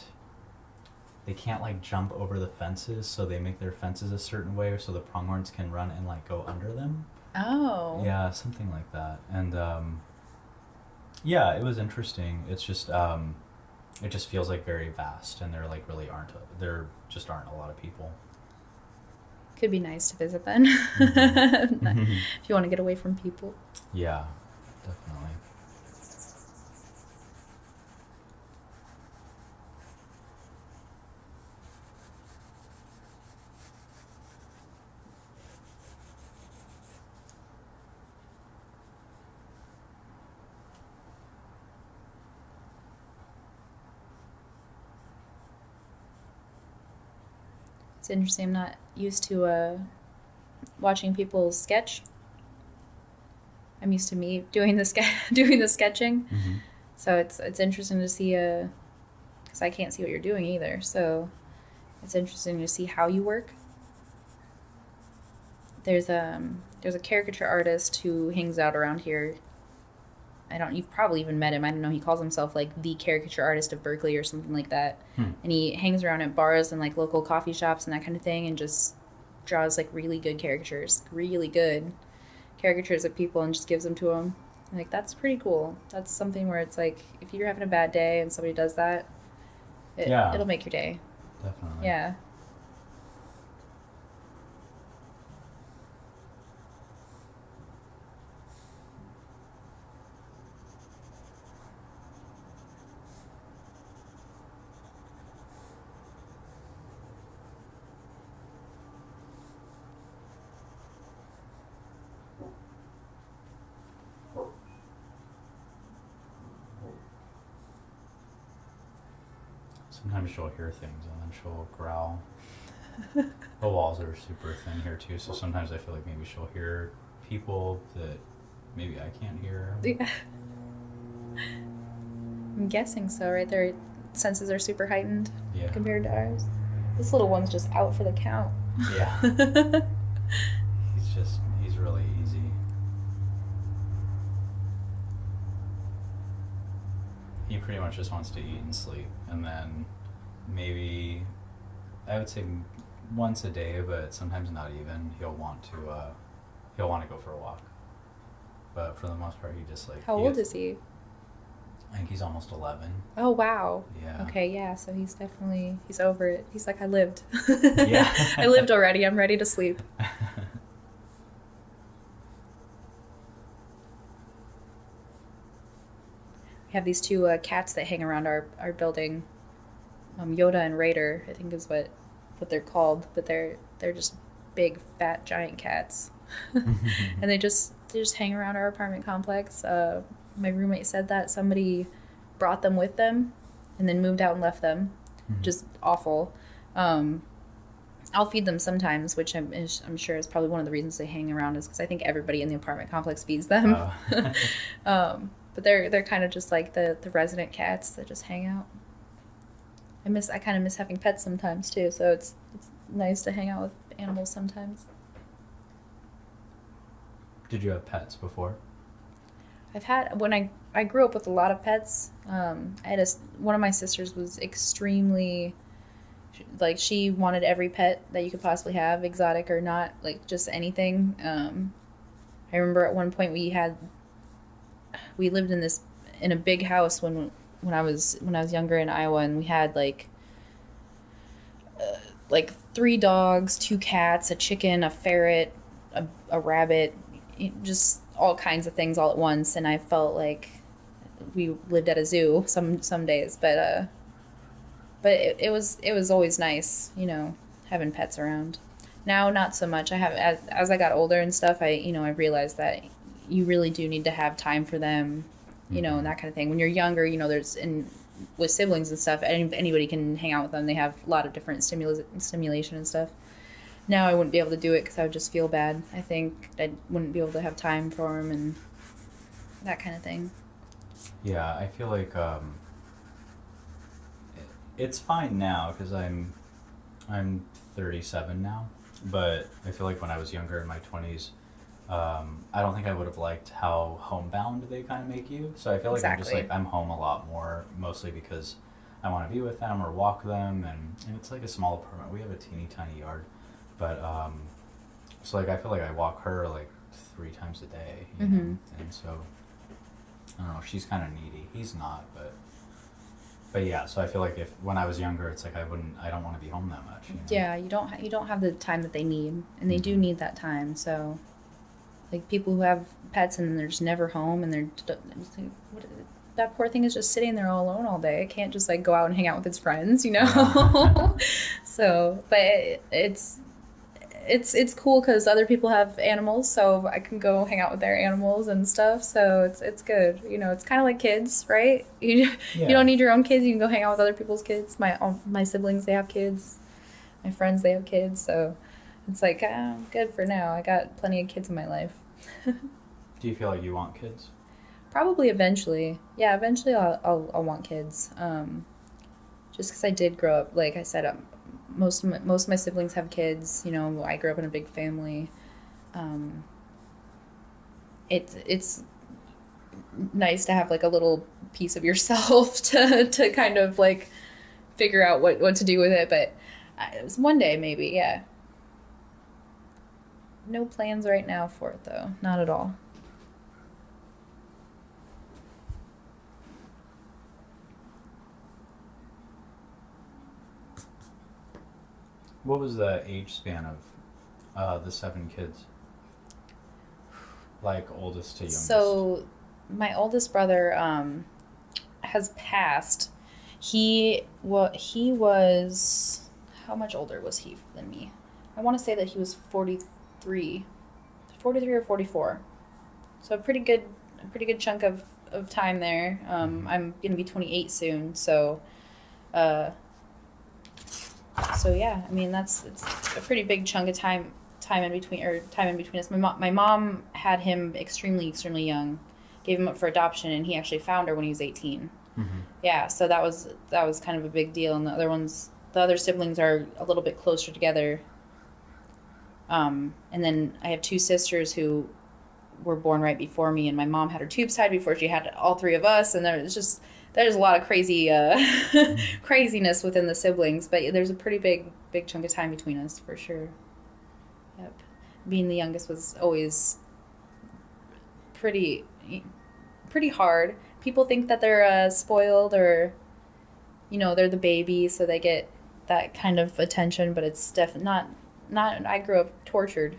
like jump over the fences, so they make their fences a certain way so the pronghorns can run and like go under them. Oh. Yeah, something like that. And yeah, it was interesting. It's just it just feels like very vast, and there just aren't a lot of people. Could be nice to visit then. Mm-hmm. If you want to get away from people. Yeah, definitely. It's interesting. I'm not used to watching people sketch. I'm used to me doing doing the sketching. Mm-hmm. So it's interesting to see because I can't see what you're doing either. So it's interesting to see how you work. There's a caricature artist who hangs out around here. You've probably even met him. I don't know. He calls himself like the caricature artist of Berkeley or something like that. And he hangs around at bars and like local coffee shops and that kind of thing, and just draws like really good caricatures of people, and just gives them to them. And, like, that's pretty cool. That's something where it's like if you're having a bad day and somebody does that, it'll make your day. Definitely. Yeah. Sometimes she'll hear things and then she'll growl. The walls are super thin here too, so sometimes I feel like maybe she'll hear people that maybe I can't hear. Yeah. I'm guessing so, right? Their senses are super heightened compared to ours. This little one's just out for the count. Yeah. He's really easy. He pretty much just wants to eat and sleep, and then maybe I would say once a day, but sometimes not even. He'll want to go for a walk, but for the most part, he just like. How old is he? I think he's almost 11. Oh wow. Yeah. Okay, yeah. So he's over it. He's like, I lived. Yeah. I lived already. I'm ready to sleep. We have these two cats that hang around our building. Yoda and Raider, I think is what they're called, but they're just big, fat, giant cats, and they just hang around our apartment complex. My roommate said that somebody brought them with them, and then moved out and left them, just awful. I'll feed them sometimes, which I'm sure is probably one of the reasons they hang around, is because I think everybody in the apartment complex feeds them. Oh. But they're kind of just like the resident cats that just hang out. I kind of miss having pets sometimes too, so it's nice to hang out with animals sometimes. Did you have pets before? I've had when I I grew up with a lot of pets. I had one of my sisters was extremely, like, she wanted every pet that you could possibly have, exotic or not, like just anything. I remember at one point we lived in a big house when I was younger in Iowa, and we had like 3 dogs, 2 cats, a chicken, a ferret, a rabbit, just all kinds of things all at once. And I felt like we lived at a zoo some days, but it was always nice, having pets around. Now, not so much. I have as I got older and stuff. I realized that you really do need to have time for them, and that kind of thing. When you're younger, there's with siblings and stuff, anybody can hang out with them. They have a lot of different stimulation and stuff. Now I wouldn't be able to do it because I would just feel bad. I think I wouldn't be able to have time for them and that kind of thing. Yeah, I feel like it's fine now because I'm 37 now, but I feel like when I was younger in my 20s, I don't think I would have liked how homebound they kind of make you. So I feel like Exactly. I'm home a lot more, mostly because I want to be with them or walk them, and it's like a small apartment. We have a teeny tiny yard, but so like I feel like I walk her like 3 times a day, and so I don't know. She's kind of needy. He's not, but yeah. So I feel like if when I was younger, it's like I don't want to be home that much. Yeah, you don't have the time that they need, and they do need that time. So, like people who have pets and they're just never home, and that poor thing is just sitting there all alone all day. It can't just like go out and hang out with its friends. Yeah. So, but it's cool because other people have animals, so I can go hang out with their animals and stuff. So it's good. It's kind of like kids, right? You Yeah. don't need your own kids. You can go hang out with other people's kids. My siblings, they have kids. My friends, they have kids. So it's like, I'm good for now. I got plenty of kids in my life. Do you feel like you want kids? Probably eventually. Yeah, eventually I'll want kids. Just because I did grow up, like I said, most of my siblings have kids. I grew up in a big family. It's nice to have like a little piece of yourself to kind of like figure out what to do with it. But it was one day maybe, yeah. No plans right now for it though, not at all. What was the age span of the 7 kids? Like oldest to youngest? So my oldest brother has passed. He was, how much older was he than me? I want to say that he was 43 or 44. So a pretty good chunk of time there. I'm gonna be 28 soon, so yeah. I mean it's a pretty big chunk of time in between us. My mom had him extremely young, gave him up for adoption, and he actually found her when he was 18. Mm-hmm. Yeah, so that was kind of a big deal. And the other siblings are a little bit closer together. And then I have 2 sisters who were born right before me, and my mom had her tubes tied before she had all 3 of us, and there's a lot of crazy craziness within the siblings, but there's a pretty big chunk of time between us for sure. Yep. Being the youngest was always pretty hard. People think that they're spoiled, or they're the baby, so they get that kind of attention, but it's definitely not. I grew up tortured,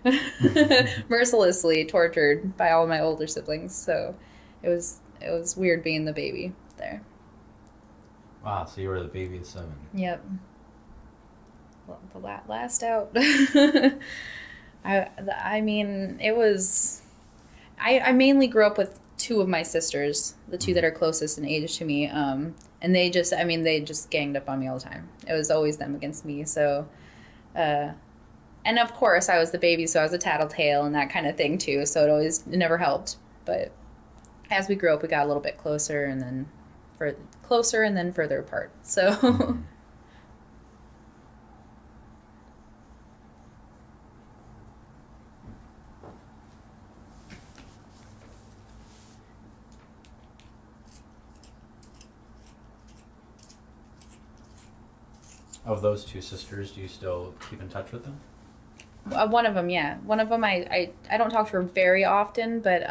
mercilessly tortured by all of my older siblings. So it was weird being the baby there. Wow, so you were the baby of 7. Yep. Well, the last out. I mean, it was. I mainly grew up with 2 of my sisters, the 2 that are closest in age to me. And they just ganged up on me all the time. It was always them against me. So, and of course I was the baby, so I was a tattletale and that kind of thing too. So it never helped. But as we grew up, we got a little bit closer, and then further apart. So. Of those two sisters, do you still keep in touch with them? One of them, yeah. One of them, I don't talk to her very often, but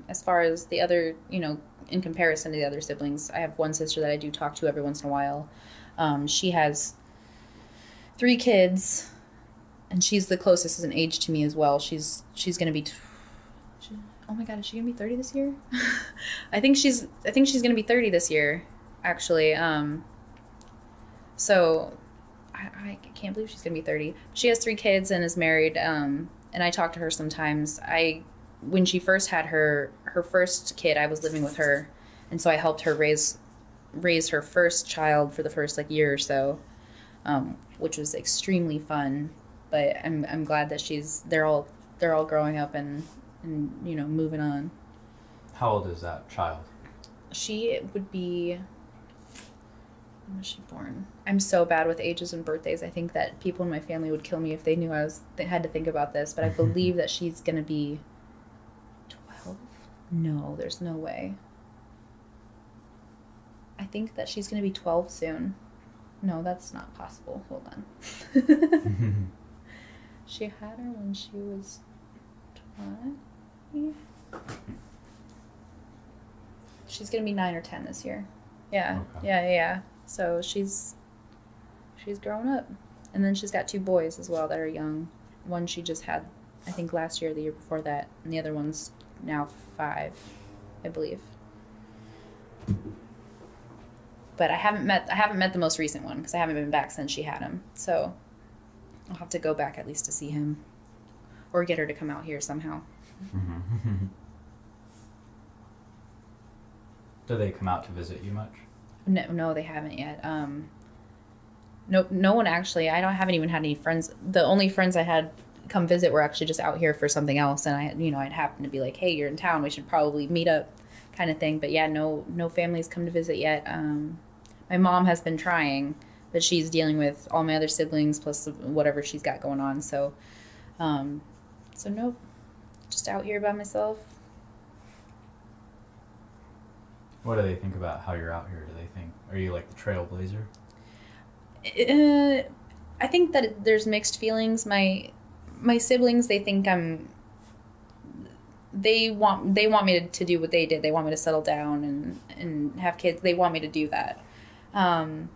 as far as the other, in comparison to the other siblings, I have one sister that I do talk to every once in a while. She has 3 kids, and she's the closest in age to me as well. She's gonna be, oh my God, is she gonna be 30 this year? I think she's gonna be 30 this year, actually. So I can't believe she's gonna be 30. She has 3 kids and is married. And I talk to her sometimes. When she first had her first kid, I was living with her, and so I helped her raise her first child for the first year or so, which was extremely fun. But I'm glad that they're all growing up and moving on. How old is that child? She would be. When was she born? I'm so bad with ages and birthdays. I think that people in my family would kill me if they knew they had to think about this. But I believe that she's gonna be 12. No, there's no way. I think that she's gonna be 12 soon. No, that's not possible. Hold on. She had her when she was 20. She's gonna be 9 or 10 this year. Yeah, okay. Yeah. So she's grown up, and then she's got 2 boys as well that are young. One she just had, I think, last year or the year before that, and the other one's now 5, I believe. But I haven't met the most recent one because I haven't been back since she had him. So I'll have to go back at least to see him, or get her to come out here somehow. Do they come out to visit you much? No, they haven't yet. No one actually. I haven't even had any friends. The only friends I had come visit were actually just out here for something else, and I'd happen to be like, hey, you're in town, we should probably meet up, kind of thing. But yeah, no families come to visit yet. My mom has been trying, but she's dealing with all my other siblings plus whatever she's got going on. So nope, just out here by myself. What do they think about how you're out here? Do they think, are you like the trailblazer? I think that there's mixed feelings. My siblings, they think they want me to do what they did. They want me to settle down and have kids. They want me to do that. And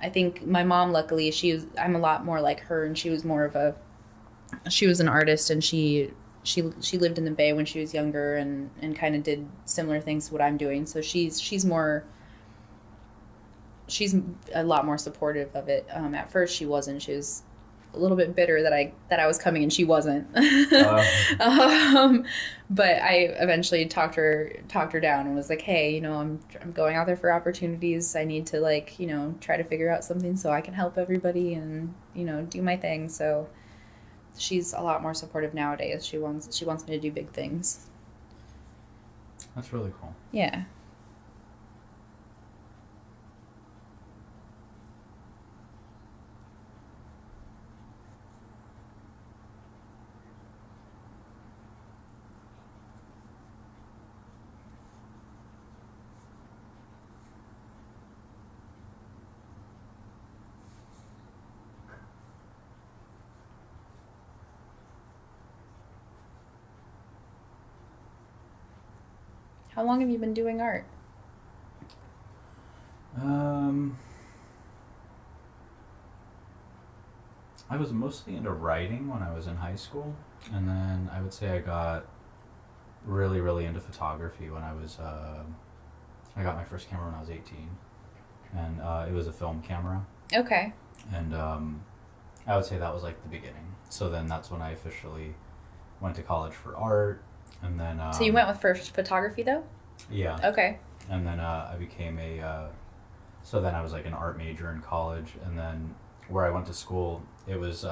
I think my mom, luckily, I'm a lot more like her, and she was an artist, and she lived in the Bay when she was younger and kind of did similar things to what I'm doing. So she's a lot more supportive of it. At first she wasn't. She was a little bit bitter that I was coming and she wasn't. But I eventually talked her down and was like, hey, I'm going out there for opportunities. I need to try to figure out something so I can help everybody and, do my thing. So she's a lot more supportive nowadays. She wants me to do big things. That's really cool. Yeah. How long have you been doing art? I was mostly into writing when I was in high school, and then I would say I got really, really into photography when I got my first camera when I was 18, and it was a film camera. Okay. And I would say that was like the beginning. So then that's when I officially went to college for art. And then so you went with first photography though? Yeah. Okay. And then I became so then I was like an art major in college, and then where I went to school, it was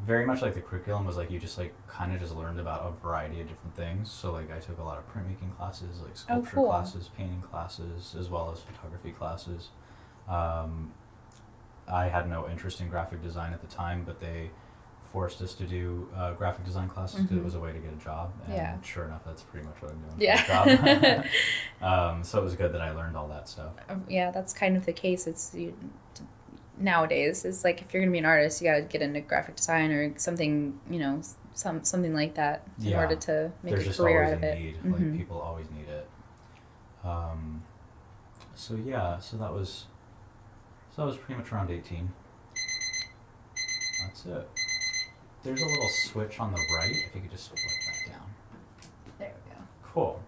very much like the curriculum was like you just like kind of just learned about a variety of different things. So like I took a lot of printmaking classes, like sculpture classes, painting classes, as well as photography classes. I had no interest in graphic design at the time, but forced us to do graphic design classes because it was a way to get a job. And Yeah. sure enough, that's pretty much what I'm doing Yeah. for a job. So it was good that I learned all that stuff. Yeah, that's kind of the case. Nowadays, it's like if you're gonna be an artist, you gotta get into graphic design or something, something like that in Yeah. order to make There's a just career always out of a it. need. Mhm. Like people always need it. So yeah, so that was pretty much around 18. That's it. There's a little switch on the right. If you could just flip that down. There we go. Cool.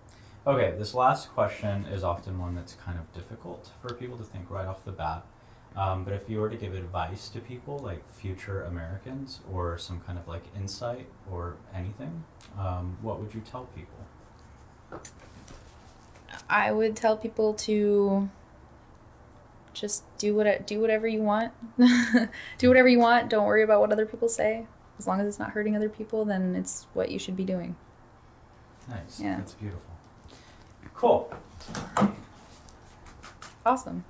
Okay, this last question is often one that's kind of difficult for people to think right off the bat. But if you were to give advice to people, like future Americans, or some kind of like insight or anything, what would you tell people? I would tell people to just do whatever you want. Do whatever you want. Don't worry about what other people say. As long as it's not hurting other people, then it's what you should be doing. Nice. Yeah. That's beautiful. Cool. Awesome.